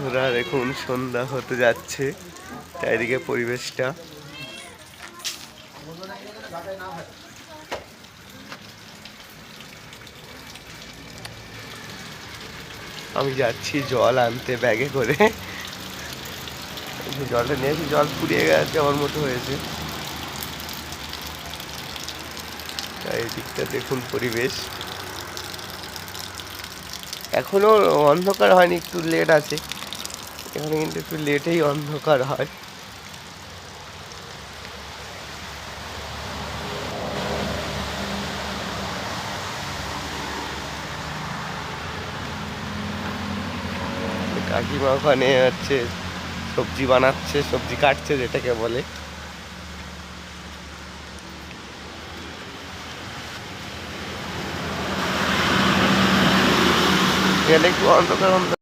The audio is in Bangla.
ওরা দেখুন সন্ধ্যা হতে যাচ্ছে, চারিদিকে পরিবেশটা। আমি যাচ্ছি জল আনতে ব্যাগে করে। জলটা নিয়েছি, জল ফুরিয়ে গেছে, আমার মতো হয়েছে। এই দিকটা দেখুন পরিবেশ। এখনো অন্ধকার হয়নি, একটু লেট আছে এখানে, কিন্তু একটু লেটেই অন্ধকার হয়। কাকিমা ওখানে হচ্ছে সবজি বানাচ্ছে, সবজি কাটছে যেটাকে বলে। এখানে একটু অন্ধকার অন্ধকার